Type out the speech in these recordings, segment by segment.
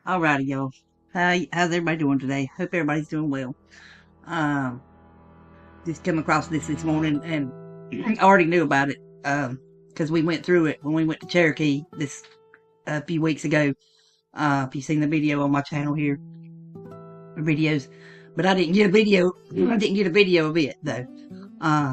Alrighty, y'all. How's everybody doing today? Hope everybody's doing well. Um, just came across this morning, and I already knew about it. Because we went through it when we went to Cherokee this a few weeks ago. If you've seen the video on my channel here, videos, but I didn't get a video. I didn't get a video of it though.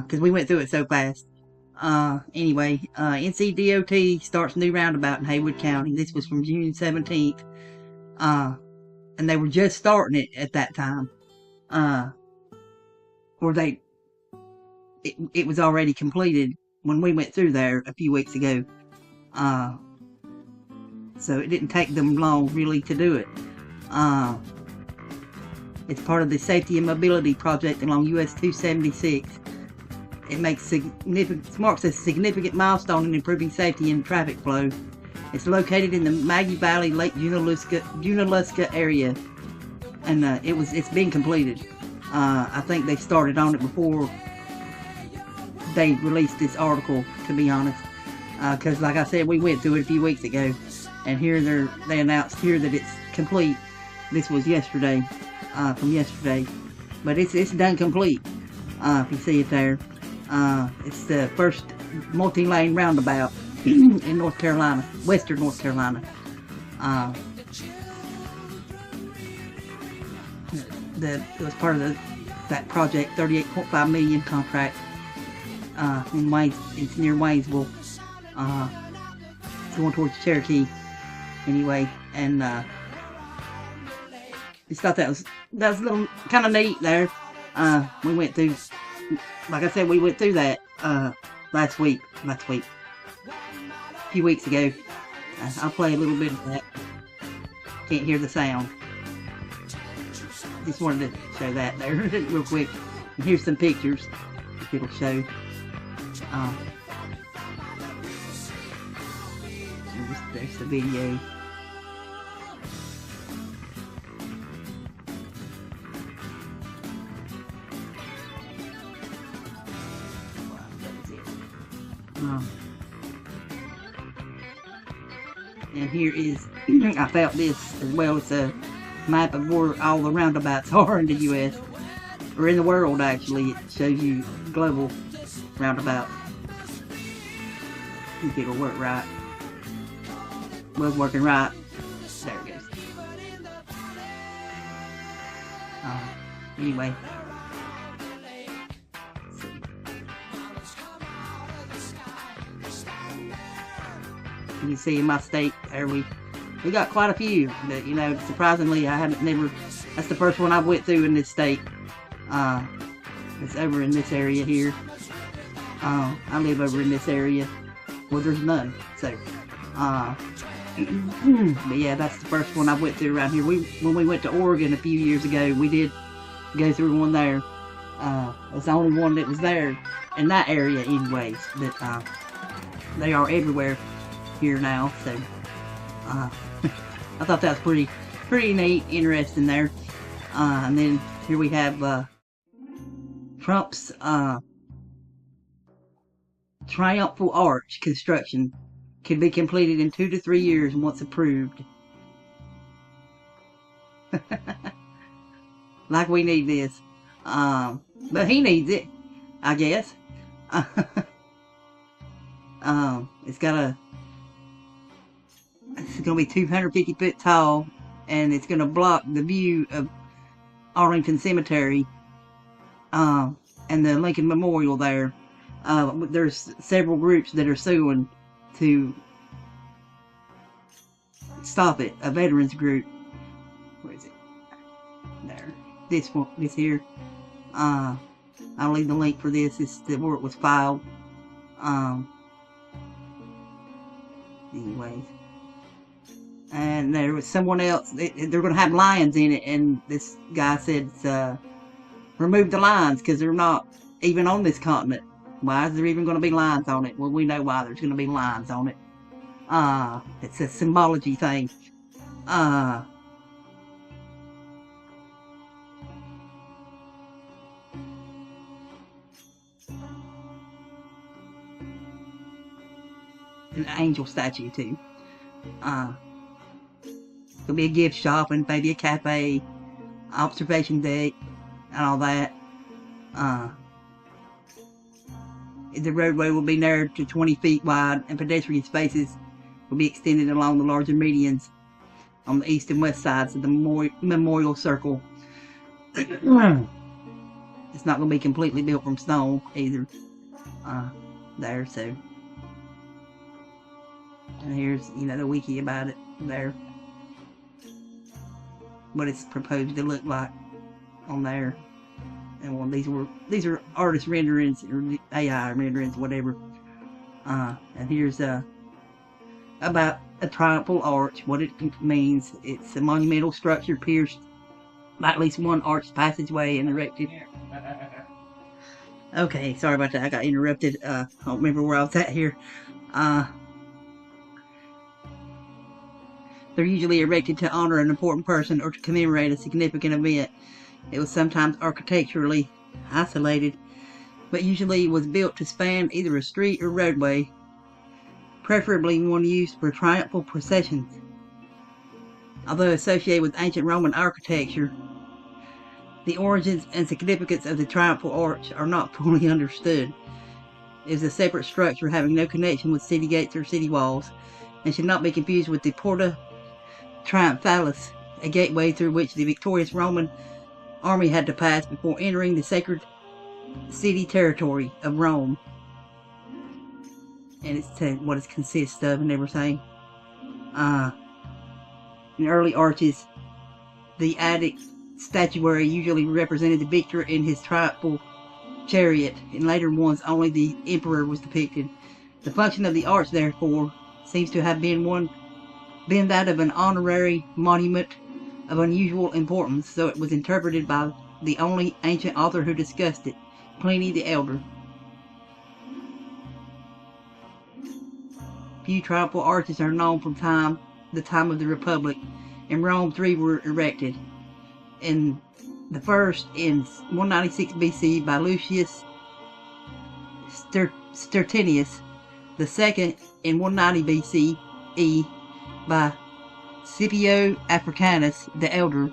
Because we went through it so fast. Anyway, NCDOT starts new roundabout in Haywood County. This was from June 17th. And they were just starting it at that time. Or it was already completed when we went through there a few weeks ago. Uh, so it didn't take them long really to do it. It's part of the Safety and Mobility Project along US 276. It marks a significant milestone in improving safety and traffic flow. It's located in the Maggie Valley, Lake Junaluska area, and it's been completed. I think they started on it before they released this article, to be honest. Because, like I said, we went through it a few weeks ago, and here they announced here that it's complete. This was yesterday, from yesterday, but it's done complete. If you see it there, it's the first multi-lane roundabout in North Carolina, Western North Carolina. It was part of that project, $38.5 million contract. It's near Waynesville, going towards Cherokee. Anyway, and just thought that was a little kind of neat there. We went through, like I said, we went through that last week, a few weeks ago. I'll play a little bit of that. Can't hear the sound. Just wanted to show that there real quick. And here's some pictures if it'll show. There's the video. And here is, I found this as well. It's a map of where all the roundabouts are in the U.S. or in the world. Actually, it shows you global roundabout. I think it'll work right. Was working right. There it goes. Anyway. You see in my state there we got quite a few, but surprisingly that's the first one I went through in this state. It's over in this area here. I live over in this area where there's none, so but yeah, that's the first one I went through around here. When we went to Oregon a few years ago, we did go through one there. It's the only one that was there in that area anyways, but they are everywhere here now, so I thought that was pretty neat, interesting there. And then here we have Trump's Triumphal Arch construction can be completed in 2 to 3 years once approved. Like we need this, but he needs it, I guess. It's gonna be 250 foot tall, and it's gonna block the view of Arlington Cemetery, and the Lincoln Memorial there. There's several groups that are suing to stop it. A veterans group. Where is it? There. This here. I'll leave the link for this. It's where it was filed. Anyways. And there was someone else. They're going to have lions in it, and this guy said, remove the lions because they're not even on this continent. Why is there even going to be lions on it? Well, we know why there's going to be lions on it. It's a symbology thing. An angel statue too. There'll be a gift shop and maybe a cafe, observation deck, and all that. The roadway will be narrowed to 20 feet wide, and pedestrian spaces will be extended along the larger medians on the east and west sides of the memorial circle. It's not going to be completely built from stone either. There, so. And here's, the wiki about it there. What it's proposed to look like on there. And well, these are artist renderings or AI renderings, whatever. And here's about a triumphal arch, what it means. It's a monumental structure pierced by at least one arched passageway and erected. Okay, sorry about that. I got interrupted. I don't remember where I was at here. They're usually erected to honor an important person or to commemorate a significant event. It was sometimes architecturally isolated, but usually was built to span either a street or roadway, preferably one used for triumphal processions. Although associated with ancient Roman architecture, the origins and significance of the triumphal arch are not fully understood. It is a separate structure having no connection with city gates or city walls, and should not be confused with the Porta Triumphalis, a gateway through which the victorious Roman army had to pass before entering the sacred city territory of Rome. And it's what it consists of and everything. In early arches, the Attic statuary usually represented the victor in his triumphal chariot. In later ones, only the emperor was depicted. The function of the arch, therefore, seems to have been that of an honorary monument of unusual importance, so it was interpreted by the only ancient author who discussed it, Pliny the Elder. Few triumphal arches are known from the time of the Republic. In Rome, 3 were erected. In the first in 196 BC by Lucius Stertinius, the second in 190 BCE by Scipio Africanus the Elder,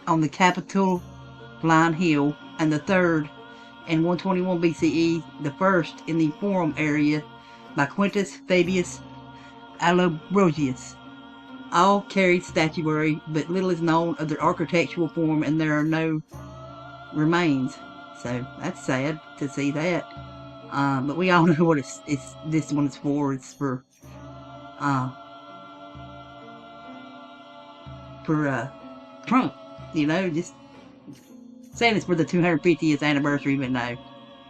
on the Capitoline Hill, and the third in 121 BCE, the first in the Forum area by Quintus Fabius Allobrogius. All carried statuary, but little is known of their architectural form, and there are no remains. So that's sad to see that. But we all know what this one's for. It's for Trump, just saying it's for the 250th anniversary, but no,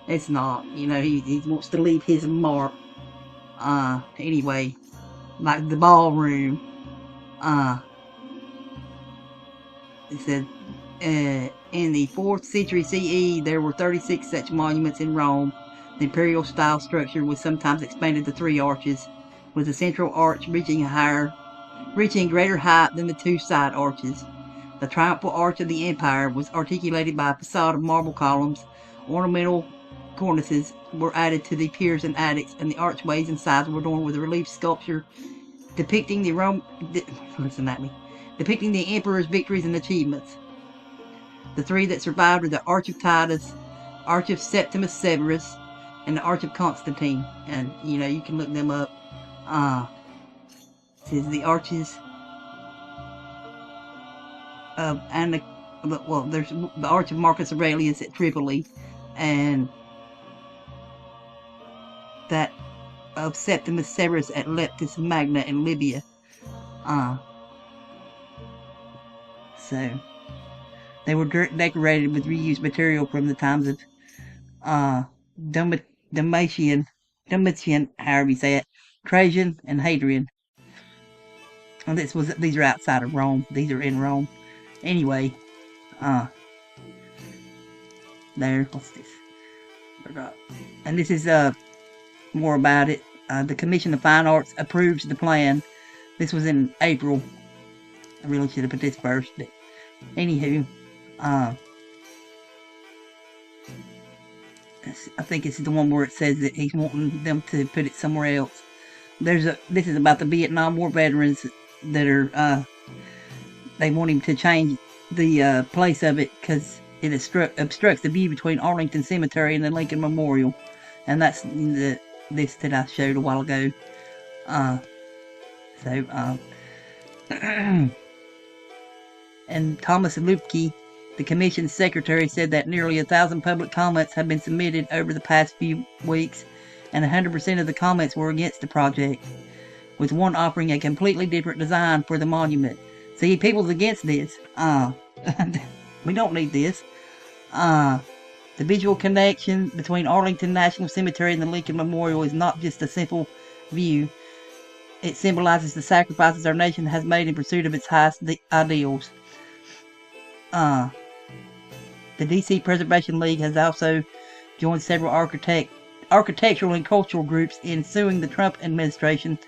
it's not. He wants to leave his mark. Anyway, like the ballroom. It said, in the 4th century CE, there were 36 such monuments in Rome. The imperial style structure was sometimes expanded to 3 arches, with the central arch reaching greater height than the 2 side arches. The triumphal arch of the empire was articulated by a facade of marble columns. Ornamental cornices were added to the piers and attics, and the archways and sides were adorned with relief sculpture depicting the emperor's victories and achievements. The 3 that survived are the Arch of Titus, Arch of Septimus Severus, and the Arch of Constantine. And you can look them up. It says the arches of there's the Arch of Marcus Aurelius at Tripoli, and that of Septimus Severus at Leptis Magna in Libya. So they were decorated with reused material from the times of Domitian, however you say it, Trajan, and Hadrian. And these are outside of Rome. These are in Rome. Anyway, there. What's this? And this is more about it. The Commission of Fine Arts approves the plan. This was in April. I really should have put this first, but anywho, I think it's the one where it says that he's wanting them to put it somewhere else. This is about the Vietnam War veterans that are, they want him to change the place of it because it obstructs the view between Arlington Cemetery and the Lincoln Memorial. And that's the list that I showed a while ago. And Thomas Lupke, the commission's secretary, said that nearly 1,000 public comments have been submitted over the past few weeks, and 100% of the comments were against the project, with one offering a completely different design for the monument. See, people's against this. We don't need this. The visual connection between Arlington National Cemetery and the Lincoln Memorial is not just a simple view. It symbolizes the sacrifices our nation has made in pursuit of its highest ideals. The DC Preservation League has also joined several architectural and cultural groups in suing the Trump administration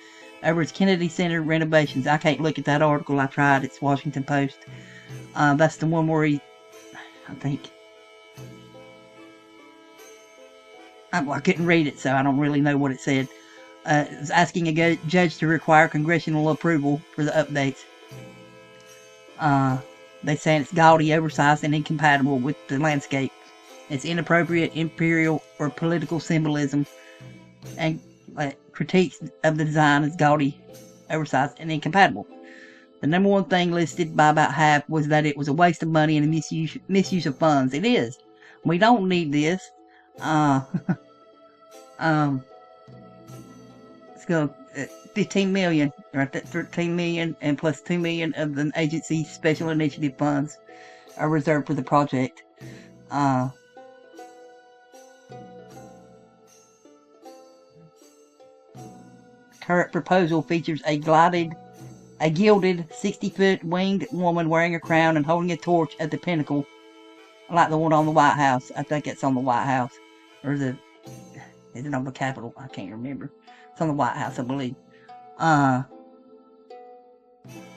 over its Kennedy Center renovations. I can't look at that article. I tried. It's Washington Post. That's the one where I couldn't read it, so I don't really know what it said. It was asking a judge to require congressional approval for the updates. They say it's gaudy, oversized, and incompatible with the landscape. It's inappropriate imperial or political symbolism, and critiques of the design is gaudy, oversized, and incompatible. The number one thing listed by about half was that it was a waste of money and a misuse of funds. It is. We don't need this. It's going to 15 million, right? That 13 million and plus 2 million of the agency's special initiative funds are reserved for the project. Current proposal features a gilded 60-foot winged woman wearing a crown and holding a torch at the pinnacle, like the one on the White House. I think it's on the White House, or is it on the Capitol? I can't remember. It's on the White House, I believe.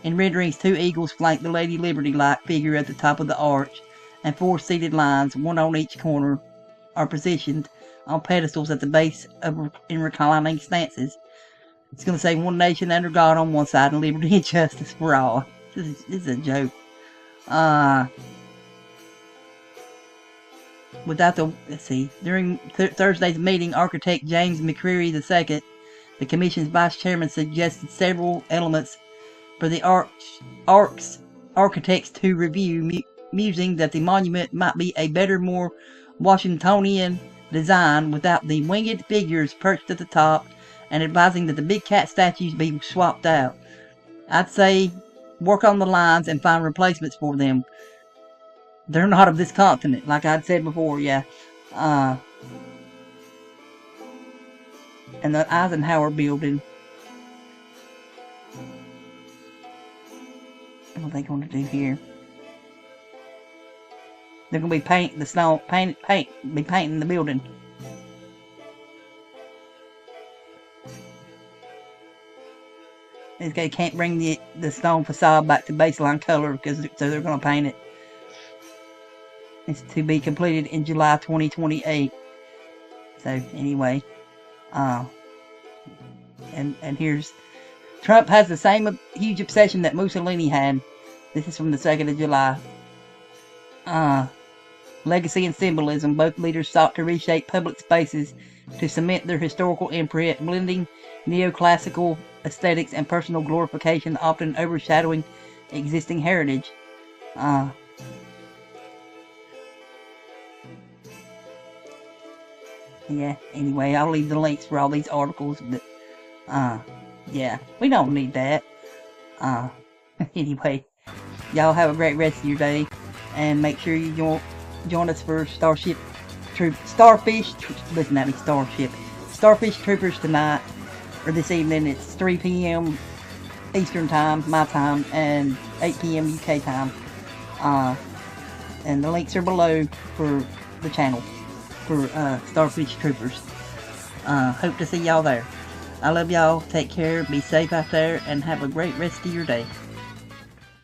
In renderings, 2 eagles flank the Lady Liberty-like figure at the top of the arch, and 4 seated lions, one on each corner, are positioned on pedestals at the base in reclining stances. It's going to say one nation under God on one side and liberty and justice for all. This is a joke. During Thursday's meeting, architect James McCreary II, the commission's vice chairman, suggested several elements for the architects to review, musing that the monument might be a better, more Washingtonian design without the winged figures perched at the top, and advising that the big cat statues be swapped out. I'd say work on the lines and find replacements for them. They're not of this continent, like I'd said before, yeah. And the Eisenhower building. What are they going to do here? They're going to be painting the building. They can't bring the stone facade back to baseline color, so they're going to paint it. It's to be completed in July 2028. So anyway, and here's Trump has the same huge obsession that Mussolini had. This is from the 2nd of July. Legacy and symbolism. Both leaders sought to reshape public spaces to cement their historical imprint, blending neoclassical aesthetics and personal glorification, often overshadowing existing heritage. Yeah, anyway, I'll leave the links for all these articles, but, yeah, we don't need that. Anyway, y'all have a great rest of your day, and make sure you join us for Starfish Troopers tonight, or this evening. It's 3 p.m. Eastern Time, my time, and 8 p.m. UK time. And the links are below for the channel for Starfish Troopers. Hope to see y'all there. I love y'all. Take care. Be safe out there, and have a great rest of your day.